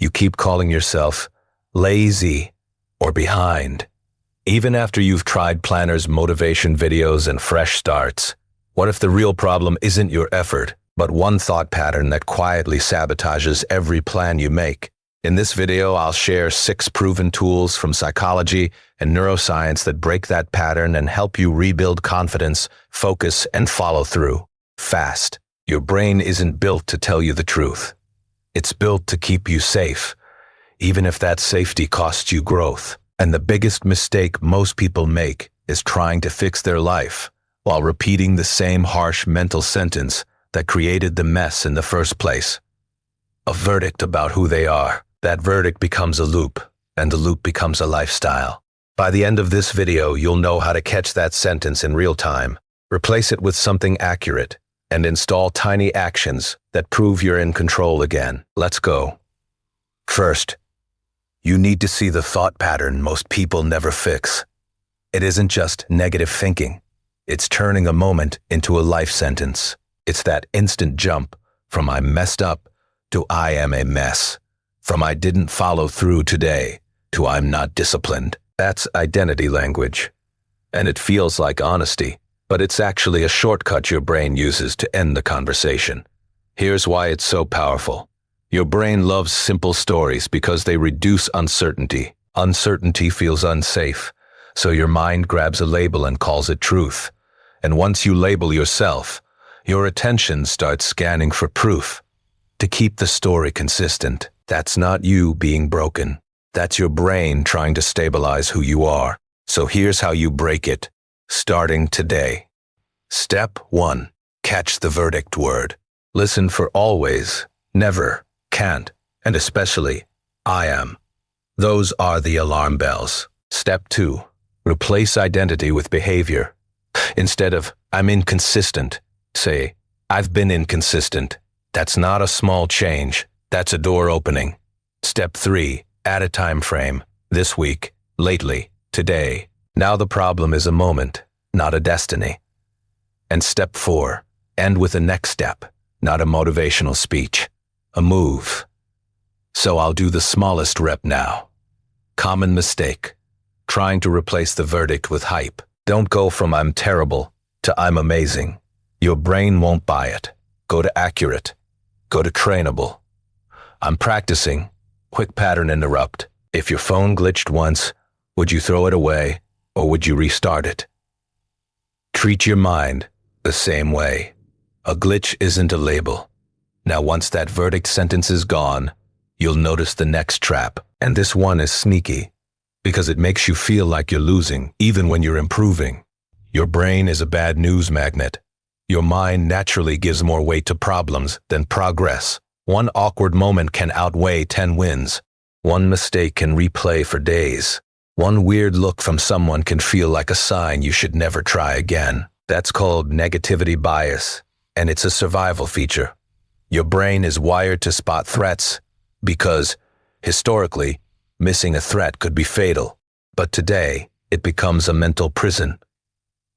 You keep calling yourself lazy or behind. Even after you've tried planners, motivation videos, and fresh starts, what if the real problem isn't your effort, but one thought pattern that quietly sabotages every plan you make? In this video, I'll share 6 proven tools from psychology and neuroscience that break that pattern and help you rebuild confidence, focus, and follow through. Fast. Your brain isn't built to tell you the truth. It's built to keep you safe, even if that safety costs you growth. And the biggest mistake most people make is trying to fix their life while repeating the same harsh mental sentence that created the mess in the first place. A verdict about who they are. That verdict becomes a loop, and the loop becomes a lifestyle. By the end of this video, you'll know how to catch that sentence in real time, replace it with something accurate, and install tiny actions that prove you're in control again. Let's go. First, you need to see the thought pattern most people never fix. It isn't just negative thinking. It's turning a moment into a life sentence. It's that instant jump from "I messed up" to "I am a mess." From "I didn't follow through today" to "I'm not disciplined." That's identity language. And it feels like honesty, but it's actually a shortcut your brain uses to end the conversation. Here's why it's so powerful. Your brain loves simple stories because they reduce uncertainty. Uncertainty feels unsafe, so your mind grabs a label and calls it truth. And once you label yourself, your attention starts scanning for proof. To keep the story consistent, that's not you being broken. That's your brain trying to stabilize who you are. So here's how you break it, starting today. Step 1. Catch the verdict word. Listen for always, never, can't, and especially "I am." Those are the alarm bells. Step 2. Replace identity with behavior. Instead of "I'm inconsistent," say "I've been inconsistent." That's not a small change. That's a door opening. Step 3. Add a time frame. This week, lately, today. Now the problem is a moment, not a destiny. And step 4. End with a next step, not a motivational speech. A move. So I'll do the smallest rep now. Common mistake. Trying to replace the verdict with hype. Don't go from "I'm terrible" to "I'm amazing." Your brain won't buy it. Go to accurate. Go to trainable. "I'm practicing." Quick pattern interrupt. If your phone glitched once, would you throw it away or would you restart it? Treat your mind the same way. A glitch isn't a label. Now once that verdict sentence is gone, you'll notice the next trap. And this one is sneaky, because it makes you feel like you're losing, even when you're improving. Your brain is a bad news magnet. Your mind naturally gives more weight to problems than progress. One awkward moment can outweigh 10 wins. One mistake can replay for days. One weird look from someone can feel like a sign you should never try again. That's called negativity bias, and it's a survival feature. Your brain is wired to spot threats because, historically, missing a threat could be fatal. But today, it becomes a mental prison.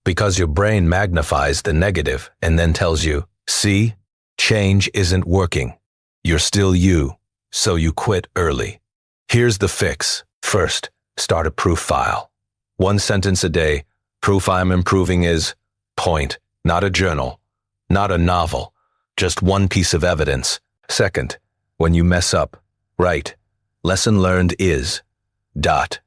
Because your brain magnifies the negative and then tells you, "See, change isn't working. You're still you, so you quit early." Here's the fix. First, start a proof file. 1 sentence a day. Proof I'm improving is point, not a journal, not a novel, just one piece of evidence. Second, when you mess up, write, "Lesson learned is ... dot."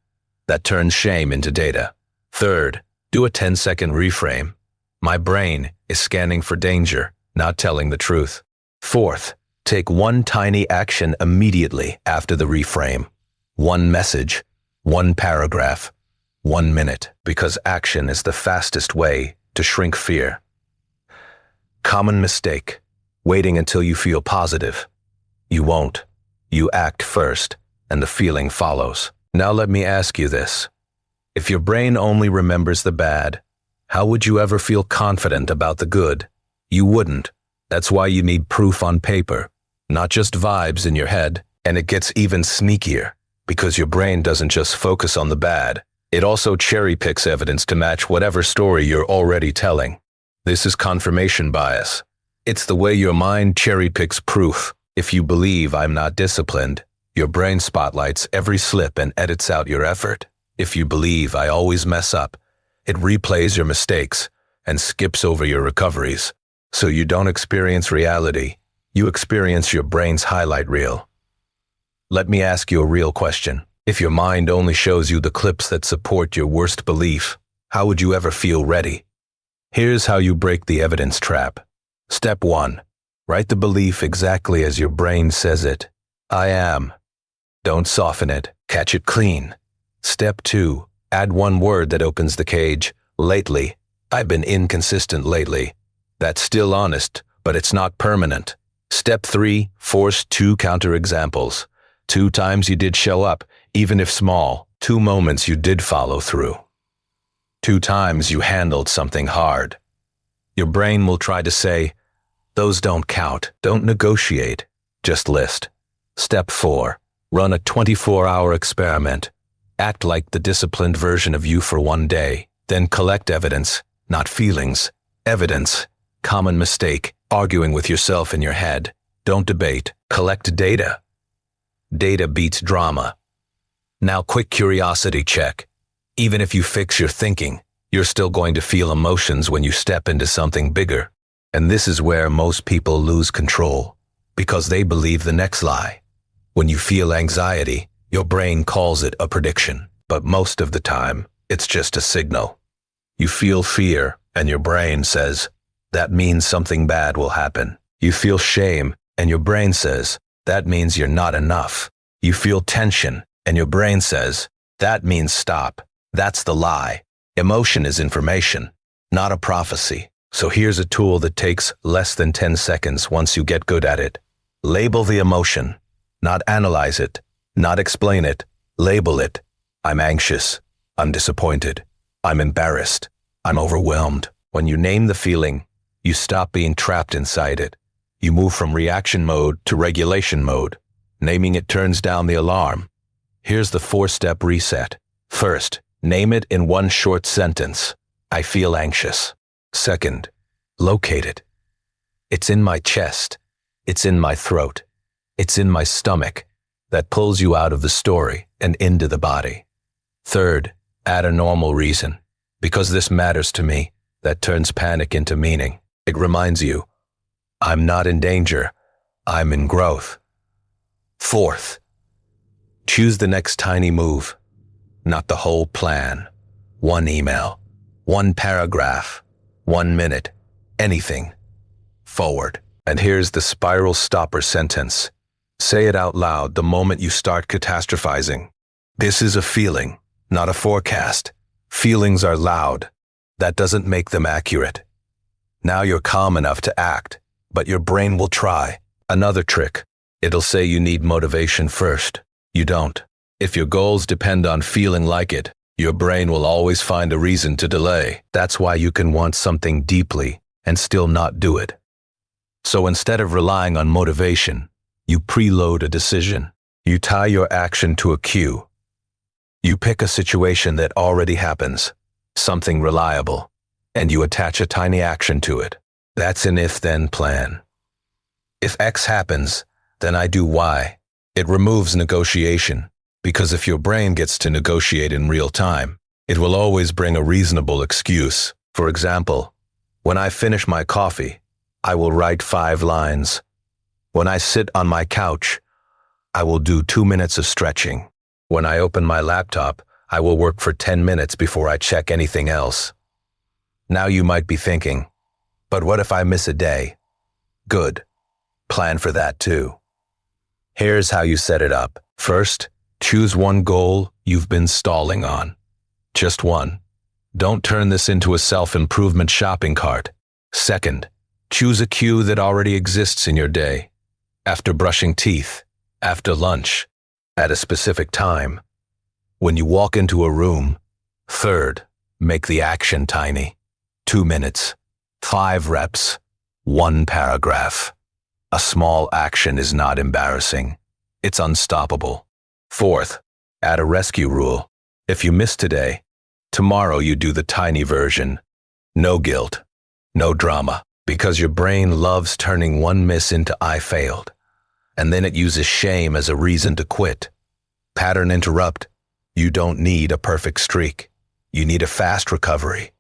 That turns shame into data. Third, do a 10-second reframe. My brain is scanning for danger, not telling the truth. Fourth, take one tiny action immediately after the reframe. 1 message, 1 paragraph, 1 minute, because action is the fastest way to shrink fear. Common mistake, waiting until you feel positive. You won't. You act first, and the feeling follows. Now let me ask you this. If your brain only remembers the bad, how would you ever feel confident about the good? You wouldn't. That's why you need proof on paper, not just vibes in your head. And it gets even sneakier, because your brain doesn't just focus on the bad. It also cherry-picks evidence to match whatever story you're already telling. This is confirmation bias. It's the way your mind cherry-picks proof. If you believe "I'm not disciplined," Your brain spotlights every slip and edits out your effort. If you believe I always mess up, it replays your mistakes and skips over your recoveries. So you don't experience reality, you experience your brain's highlight reel. Let me ask you a real question. If your mind only shows you the clips that support your worst belief, how would you ever feel ready? Here's how you break the evidence trap. Step 1. Write the belief exactly as your brain says it. I am. Don't soften it, catch it clean. Step 2. Add one word that opens the cage. Lately. I've been inconsistent lately. That's still honest, but it's not permanent. Step 3. Force 2 counterexamples. 2 times you did show up, even if small. 2 moments you did follow through. 2 times you handled something hard. Your brain will try to say, those don't count, don't negotiate, just list. Step 4. Run a 24-hour experiment. Act like the disciplined version of you for one day. Then collect evidence, not feelings. Evidence. Common mistake, arguing with yourself in your head. Don't debate, collect data. Data beats drama. Now quick curiosity check. Even if you fix your thinking, you're still going to feel emotions when you step into something bigger. And this is where most people lose control, because they believe the next lie. When you feel anxiety, your brain calls it a prediction, but most of the time, it's just a signal. You feel fear, and your brain says, that means something bad will happen. You feel shame, and your brain says, that means you're not enough. You feel tension, and your brain says, that means stop. That's the lie. Emotion is information, not a prophecy. So here's a tool that takes less than 10 seconds once you get good at it. Label the emotion, not analyze it, not explain it. Label it. I'm anxious. I'm disappointed. I'm embarrassed. I'm overwhelmed. When you name the feeling, you stop being trapped inside it. You move from reaction mode to regulation mode. Naming it turns down the alarm. Here's the 4-step reset. First, name it in one short sentence. I feel anxious. Second, locate it. It's in my chest. It's in my throat. It's in my stomach. That pulls you out of the story and into the body. Third, add a normal reason. Because this matters to me, that turns panic into meaning. It reminds you, I'm not in danger. I'm in growth. Fourth, choose the next tiny move, not the whole plan. 1 email, 1 paragraph, 1 minute, anything. Forward. And here's the spiral stopper sentence. Say it out loud the moment you start catastrophizing. This is a feeling, not a forecast. Feelings are loud. That doesn't make them accurate. Now you're calm enough to act, but your brain will try. Another trick. It'll say you need motivation first. You don't. If your goals depend on feeling like it, your brain will always find a reason to delay. That's why you can want something deeply and still not do it. So instead of relying on motivation, you preload a decision. You tie your action to a cue. You pick a situation that already happens, something reliable, and you attach a tiny action to it. That's an if-then plan. If X happens, then I do Y. It removes negotiation, because if your brain gets to negotiate in real time, it will always bring a reasonable excuse. For example, when I finish my coffee, I will write 5 lines. When I sit on my couch, I will do 2 minutes of stretching. When I open my laptop, I will work for 10 minutes before I check anything else. Now you might be thinking, but what if I miss a day? Good. Plan for that too. Here's how you set it up. First, choose one goal you've been stalling on. Just one. Don't turn this into a self-improvement shopping cart. Second, choose a cue that already exists in your day. After brushing teeth, after lunch, at a specific time, when you walk into a room. Third, make the action tiny. 2 minutes, 5 reps, 1 paragraph. A small action is not embarrassing. It's unstoppable. Fourth, add a rescue rule. If you miss today, tomorrow you do the tiny version. No guilt, no drama, because your brain loves turning one miss into I failed. and then it uses shame as a reason to quit. Pattern interrupt. You don't need a perfect streak. You need a fast recovery.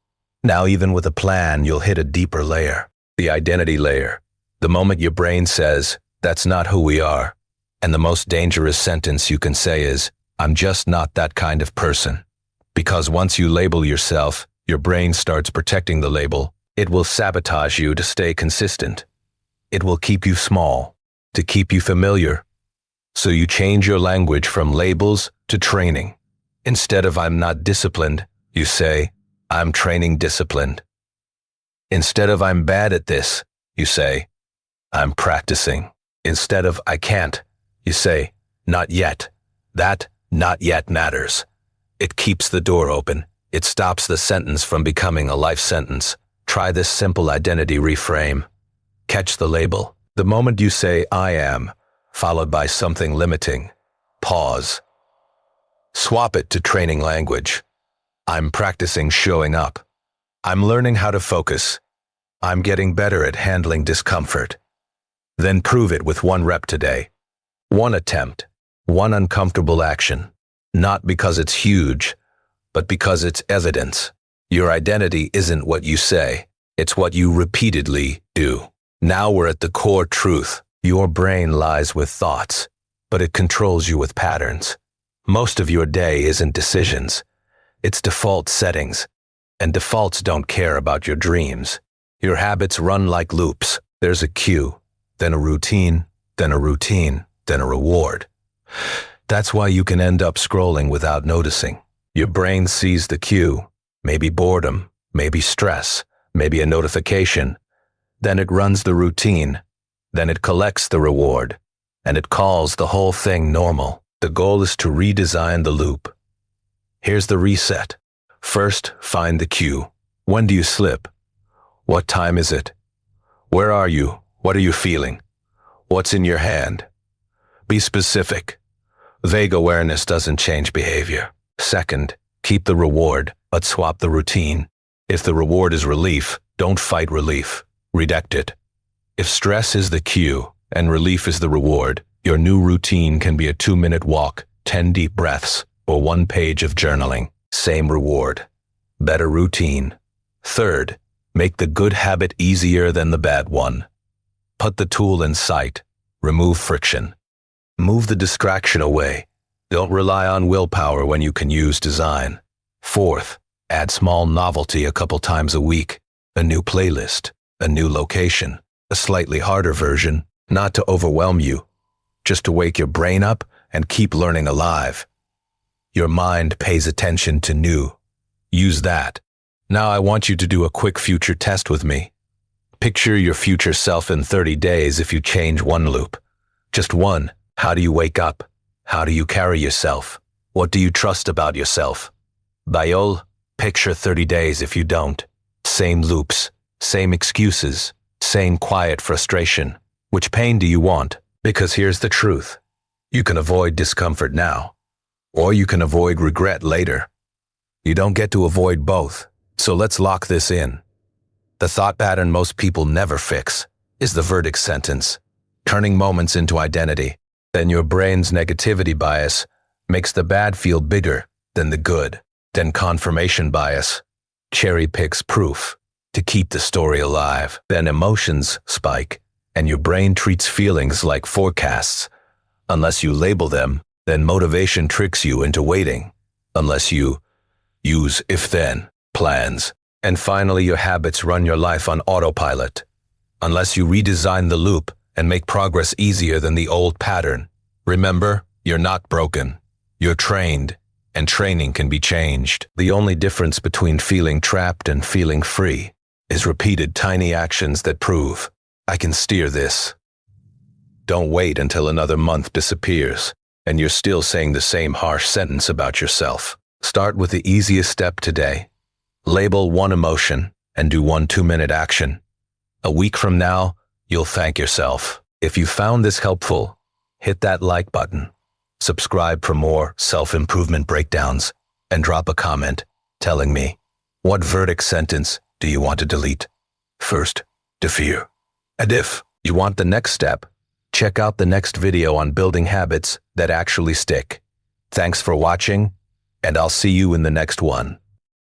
Now, even with a plan, you'll hit a deeper layer, the identity layer. The moment your brain says, "That's not who we are," and the most dangerous sentence you can say is, "I'm just not that kind of person." Because once you label yourself, your brain starts protecting the label. It will sabotage you to stay consistent. It will keep you small, to keep you familiar. So you change your language from labels to training. Instead of "I'm not disciplined," you say, "I'm training disciplined." Instead of "I'm bad at this," you say, "I'm practicing." Instead of "I can't," you say, "Not yet." That "not yet" matters. It keeps the door open. It stops the sentence from becoming a life sentence. Try this simple identity reframe. Catch the label. The moment you say "I am," followed by something limiting, pause. Swap it to training language. "I'm practicing showing up." "I'm learning how to focus." "I'm getting better at handling discomfort." Then prove it with 1 rep today. 1 attempt, 1 uncomfortable action. Not because it's huge, but because it's evidence. Your identity isn't what you say, it's what you repeatedly do. Now we're at the core truth. Your brain lies with thoughts, but it controls you with patterns. Most of your day isn't decisions. It's default settings, and defaults don't care about your dreams. Your habits run like loops. There's a cue, then a routine, then a routine, then a reward. That's why you can end up scrolling without noticing. Your brain sees the cue, maybe boredom, maybe stress, maybe a notification. Then it runs the routine. Then it collects the reward, and it calls the whole thing normal. The goal is to redesign the loop. Here's the reset. First, find the cue. When do you slip? What time is it? Where are you? What are you feeling? What's in your hand? Be specific. Vague awareness doesn't change behavior. Second, keep the reward, but swap the routine. If the reward is relief, don't fight relief. Redact it. If stress is the cue and relief is the reward, your new routine can be a 2-minute walk, 10 deep breaths, or 1 page of journaling. Same reward. Better routine. Third, make the good habit easier than the bad one. Put the tool in sight. Remove friction. Move the distraction away. Don't rely on willpower when you can use design. Fourth, add small novelty a couple times a week. A new playlist, a new location, a slightly harder version, not to overwhelm you, just to wake your brain up and keep learning alive. Your mind pays attention to new. Use that. Now I want you to do a quick future test with me. Picture your future self in 30 days if you change 1 loop. Just 1. How do you wake up? How do you carry yourself? What do you trust about yourself? Bayol, picture 30 days if you don't. Same loops, same excuses, same quiet frustration. Which pain do you want? Because here's the truth. You can avoid discomfort now, or you can avoid regret later. You don't get to avoid both, so let's lock this in. The thought pattern most people never fix is the verdict sentence, turning moments into identity. Then your brain's negativity bias makes the bad feel bigger than the good. Then confirmation bias cherry picks proof to keep the story alive. Then emotions spike, and your brain treats feelings like forecasts. Unless you label them, then motivation tricks you into waiting. Unless you use if-then plans. And finally, your habits run your life on autopilot. Unless you redesign the loop and make progress easier than the old pattern. Remember, you're not broken. You're trained, and training can be changed. The only difference between feeling trapped and feeling free is repeated tiny actions that prove, I can steer this. Don't wait until another month disappears, and you're still saying the same harsh sentence about yourself. Start with the easiest step today. Label 1 emotion and do 1 2-minute action. A week from now, you'll thank yourself. If you found this helpful, hit that like button, subscribe for more self-improvement breakdowns, and drop a comment telling me, what verdict sentence do you want to delete? First, to fear. And if you want the next step, Check out the next video on building habits that actually stick. Thanks for watching, and I'll see you in the next one.